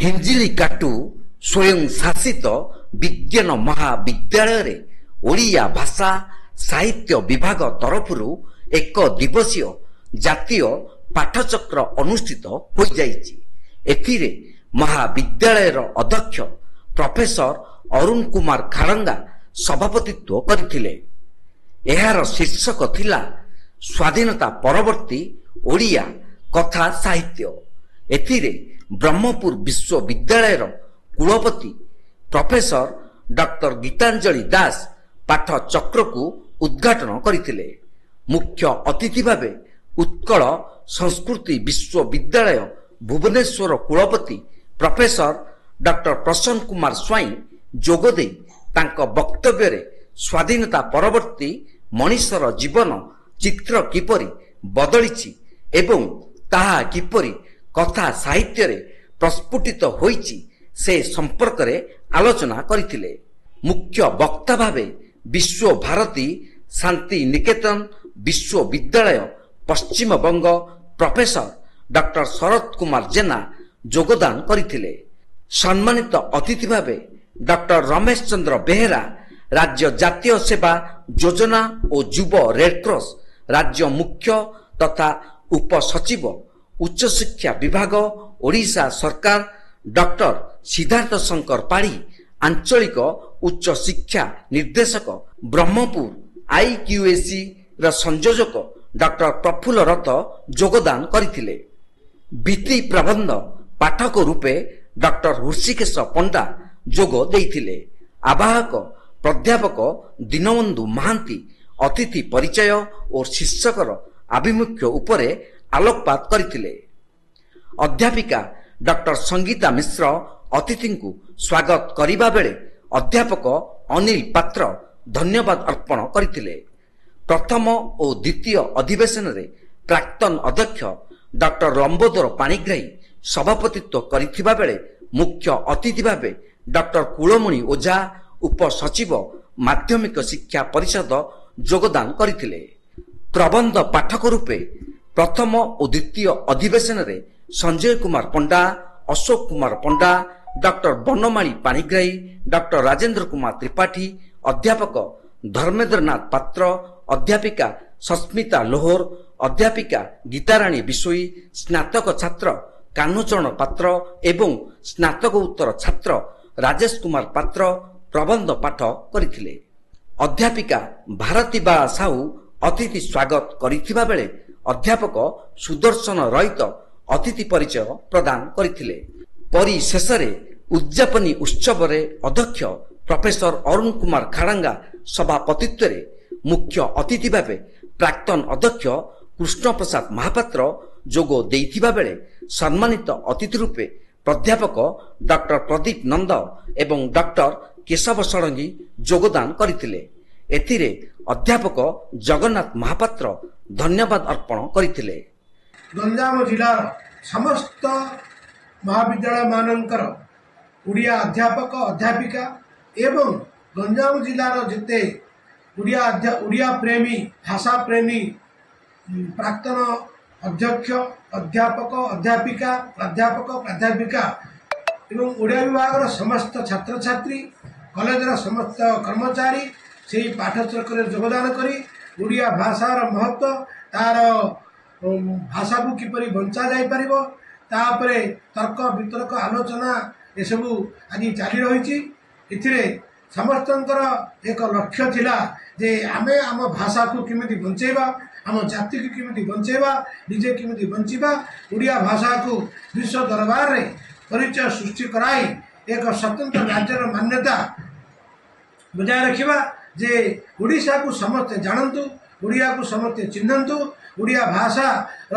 ହିଞ୍ଜିଳିକାଟୁ ସ୍ୱୟଂ ଶାସିତ ବିଜ୍ଞାନ ମହାବିଦ୍ୟାଳୟରେ ଓଡ଼ିଆ ଭାଷା ସାହିତ୍ୟ ବିଭାଗ ତରଫରୁ ଏକ ଦିବସୀୟ ଜାତୀୟ ପାଠଚକ୍ର ଅନୁଷ୍ଠିତ ହୋଇଯାଇଛି। ଏଥିରେ ମହାବିଦ୍ୟାଳୟର ଅଧ୍ୟକ୍ଷ ପ୍ରଫେସର ଅରୁଣ କୁମାର ଖାରଙ୍ଗା ସଭାପତିତ୍ୱ କରିଥିଲେ। ଏହାର ଶୀର୍ଷକ ଥିଲା ସ୍ୱାଧୀନତା ପରବର୍ତ୍ତୀ ଓଡ଼ିଆ କଥା ସାହିତ୍ୟ। ଏଥିରେ ବ୍ରହ୍ମପୁର ବିଶ୍ୱବିଦ୍ୟାଳୟର କୁଳପତି ପ୍ରଫେସର ଡକ୍ଟର ଗୀତାଞ୍ଜଳି ଦାସ ପାଠଚକ୍ରକୁ ଉଦ୍ଘାଟନ କରିଥିଲେ। ମୁଖ୍ୟ ଅତିଥି ଭାବେ ଉତ୍କଳ ସଂସ୍କୃତି ବିଶ୍ୱବିଦ୍ୟାଳୟ ଭୁବନେଶ୍ୱର କୁଳପତି ପ୍ରଫେସର ଡକ୍ଟର ପ୍ରସନ୍ନ କୁମାର ସ୍ୱାଇଁ ଯୋଗଦେଇ ତାଙ୍କ ବକ୍ତବ୍ୟରେ ସ୍ୱାଧୀନତା ପରବର୍ତ୍ତୀ ମଣିଷର ଜୀବନ ଚିତ୍ର କିପରି ବଦଳିଛି ଏବଂ ତାହା କିପରି କଥା ସାହିତ୍ୟରେ ପ୍ରସ୍ଫୁଟିତ ହୋଇଛି ସେ ସମ୍ପର୍କରେ ଆଲୋଚନା କରିଥିଲେ। ମୁଖ୍ୟ ବକ୍ତା ଭାବେ ବିଶ୍ୱଭାରତୀ ଶାନ୍ତି ନିକେତନ ବିଶ୍ୱବିଦ୍ୟାଳୟ ପଶ୍ଚିମବଙ୍ଗ ପ୍ରଫେସର ଡକ୍ଟର ଶରତ କୁମାର ଜେନା ଯୋଗଦାନ କରିଥିଲେ। ସମ୍ମାନିତ ଅତିଥି ଭାବେ ଡକ୍ଟର ରମେଶ ଚନ୍ଦ୍ର ବେହେରା ରାଜ୍ୟ ଜାତୀୟ ସେବା ଯୋଜନା ଓ ଯୁବ ରେଡକ୍ରସ ରାଜ୍ୟ ମୁଖ୍ୟ ତଥା ଉପସଚିବ ଉଚ୍ଚଶିକ୍ଷା ବିଭାଗ ଓଡ଼ିଶା ସରକାର, ଡକ୍ଟର ସିଦ୍ଧାର୍ଥ ଶଙ୍କର ପାଢ଼ୀ ଆଞ୍ଚଳିକ ଉଚ୍ଚଶିକ୍ଷା ନିର୍ଦ୍ଦେଶକ ବ୍ରହ୍ମପୁର IQAC ର ସଂଯୋଜକ ଡକ୍ଟର ପ୍ରଫୁଲ୍ଲ ରଥ ଯୋଗଦାନ କରିଥିଲେ। ଭିତ୍ତି ପ୍ରବନ୍ଧ ପାଠକ ରୂପେ ଡକ୍ଟର ହୃଷିକେଶ ପଣ୍ଡା ଯୋଗ ଦେଇଥିଲେ। ଆବାହକ ପ୍ରାଧ୍ୟାପକ ଦୀନବନ୍ଧୁ ମହାନ୍ତି ଅତିଥି ପରିଚୟ ଓ ଶୀର୍ଷକର ଆଭିମୁଖ୍ୟ ଉପରେ ଆଲୋକପାତ କରିଥିଲେ। ଅଧ୍ୟାପିକା ଡକ୍ଟର ସଙ୍ଗୀତା ମିଶ୍ର ଅତିଥିଙ୍କୁ ସ୍ୱାଗତ କରିବା ବେଳେ ଅଧ୍ୟାପକ ଅନିଲ ପାତ୍ର ଧନ୍ୟବାଦ ଅର୍ପଣ କରିଥିଲେ। ପ୍ରଥମ ଓ ଦ୍ୱିତୀୟ ଅଧିବେଶନରେ ପ୍ରାକ୍ତନ ଅଧ୍ୟକ୍ଷ ଡକ୍ଟର ଲମ୍ବୋଦର ପାଣିଗ୍ରାହୀ ସଭାପତିତ୍ୱ କରିଥିବା ବେଳେ ମୁଖ୍ୟ ଅତିଥି ଭାବେ ଡକ୍ଟର କୁଳମଣି ଓଝା ଉପସଚିବ ମାଧ୍ୟମିକ ଶିକ୍ଷା ପରିଷଦ ଯୋଗଦାନ କରିଥିଲେ। ପ୍ରବନ୍ଧ ପାଠକ ରୂପେ ପ୍ରଥମ ଓ ଦ୍ୱିତୀୟ ଅଧିବେଶନରେ ସଞ୍ଜୟ କୁମାର ପଣ୍ଡା, ଅଶୋକ କୁମାର ପଣ୍ଡା, ଡକ୍ଟର ବନମାଳୀ ପାଣିଗ୍ରାହୀ, ଡକ୍ଟର ରାଜେନ୍ଦ୍ର କୁମାର ତ୍ରିପାଠୀ, ଅଧ୍ୟାପକ ଧର୍ମେନ୍ଦ୍ରନାଥ ପାତ୍ର, ଅଧ୍ୟାପିକା ସସ୍ମିତା ଲୋହର, ଅଧ୍ୟାପିକା ଗୀତାରାଣୀ ବିଶୋଇ, ସ୍ନାତକ ଛାତ୍ର କାହ୍ନୁଚରଣ ପାତ୍ର ଏବଂ ସ୍ନାତକୋତ୍ତର ଛାତ୍ର ରାଜେଶ କୁମାର ପାତ୍ର ପ୍ରବନ୍ଧ ପାଠ କରିଥିଲେ। ଅଧ୍ୟାପିକା ଭାରତୀ ବା ସାହୁ ଅତିଥି ସ୍ୱାଗତ କରିଥିବା ବେଳେ ଅଧ୍ୟାପକ ସୁଦର୍ଶନ ରହିତ ଅତିଥି ପରିଚୟ ପ୍ରଦାନ କରିଥିଲେ। ପରିଶେଷରେ ଉଦ୍ଯାପନୀ ଉତ୍ସବରେ ଅଧ୍ୟକ୍ଷ ପ୍ରଫେସର ଅରୁଣ କୁମାର ଖାରଙ୍ଗା ସଭାପତିତ୍ୱରେ ମୁଖ୍ୟ ଅତିଥି ଭାବେ ପ୍ରାକ୍ତନ ଅଧ୍ୟକ୍ଷ କୃଷ୍ଣପ୍ରସାଦ ମହାପାତ୍ର ଯୋଗ ଦେଇଥିବା ବେଳେ ସମ୍ମାନିତ ଅତିଥି ରୂପେ ପ୍ରାଧ୍ୟାପକ ଡକ୍ଟର ପ୍ରଦୀପ ନନ୍ଦ ଏବଂ ଡକ୍ଟର କେଶବ ଷଡ଼ଙ୍ଗୀ ଯୋଗଦାନ କରିଥିଲେ। ଏଥିରେ ଅଧ୍ୟାପକ ଜଗନ୍ନାଥ ମହାପାତ୍ର ଧନ୍ୟବାଦ ଅର୍ପଣ କରିଥିଲେ। ଗଞ୍ଜାମ ଜିଲ୍ଲାର ସମସ୍ତ ମହାବିଦ୍ୟାଳୟ ମାନଙ୍କର ଓଡ଼ିଆ ଅଧ୍ୟାପକ ଅଧ୍ୟାପିକା ଏବଂ ଗଞ୍ଜାମ ଜିଲ୍ଲାର ଯେତେ ଓଡ଼ିଆ ପ୍ରେମୀ ଭାଷା ପ୍ରେମୀ ପ୍ରାକ୍ତନ ଅଧ୍ୟକ୍ଷ ଅଧ୍ୟାପକ ଅଧ୍ୟାପିକା ପ୍ରାଧ୍ୟାପକ ପ୍ରାଧ୍ୟାପିକା ଏବଂ ଓଡ଼ିଆ ବିଭାଗର ସମସ୍ତ ଛାତ୍ରଛାତ୍ରୀ କଲେଜର ସମସ୍ତ କର୍ମଚାରୀ ସେହି ପାଠଚକ୍ରରେ ଯୋଗଦାନ କରି ଓଡ଼ିଆ ଭାଷାର ମହତ୍ତ୍ୱ ତାର ଭାଷାକୁ କିପରି ବଞ୍ଚା ଯାଇପାରିବ ତା ଉପରେ ତର୍କ ବିତର୍କ ଆଲୋଚନା ଏସବୁ ଆଜି ଚାଲି ରହିଛି। ଏଥିରେ ସମସ୍ତଙ୍କର ଏକ ଲକ୍ଷ୍ୟ ଥିଲା ଯେ ଆମେ ଆମ ଭାଷାକୁ କେମିତି ବଞ୍ଚେଇବା, ଆମ ଜାତିକୁ କେମିତି ବଞ୍ଚେଇବା, ନିଜେ କେମିତି ବଞ୍ଚିବା, ଓଡ଼ିଆ ଭାଷାକୁ ବିଶ୍ୱ ଦରବାରରେ ପରିଚୟ ସୃଷ୍ଟି କରାଇ ଏକ ସ୍ୱତନ୍ତ୍ର ରାଜ୍ୟର ମାନ୍ୟତା ବଜାୟ ରଖିବା, ଯେ ଓଡ଼ିଶାକୁ ସମସ୍ତେ ଜାଣନ୍ତୁ, ଓଡ଼ିଆକୁ ସମସ୍ତେ ଚିହ୍ନନ୍ତୁ, ଓଡ଼ିଆ ଭାଷାର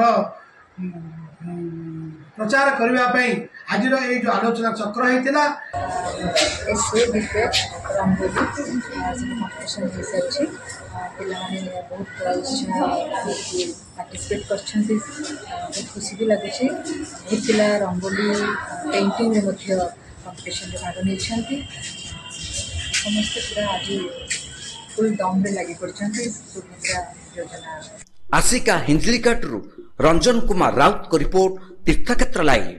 ପ୍ରଚାର କରିବା ପାଇଁ ଆଜିର ଏଇ ଯେଉଁ ଆଲୋଚନା ଚକ୍ର ହେଇଥିଲା। ସେ ଭିତରେ ରଙ୍ଗୋଲି କମ୍ପିଟିସନ୍ ହେଇସାରିଛି। ପିଲାମାନେ ବହୁତ ପାର୍ଟିସିପେଟ୍ କରିଛନ୍ତି, ବହୁତ ଖୁସି ବି ଲାଗୁଛି। ବହୁତ ପିଲା ରଙ୍ଗୋଲି ପେଣ୍ଟିଂରେ ମଧ୍ୟ କମ୍ପିଟିସନ୍ରେ ଭାଗ ନେଇଛନ୍ତି। ସମସ୍ତେ ପୁରା ଆଜି ଫୁଲ୍ ଦମ୍ରେ ଲାଗି ପଡ଼ିଛନ୍ତି ସୁଭଦ୍ରା ଯୋଜନା। ଆସିକା ହିଞ୍ଜିଳିକାଟରୁ ରଞ୍ଜନ କୁମାର ରାଉତଙ୍କ ରିପୋର୍ଟ, ତୀର୍ଥକ୍ଷେତ୍ର ଲାଇଭ୍।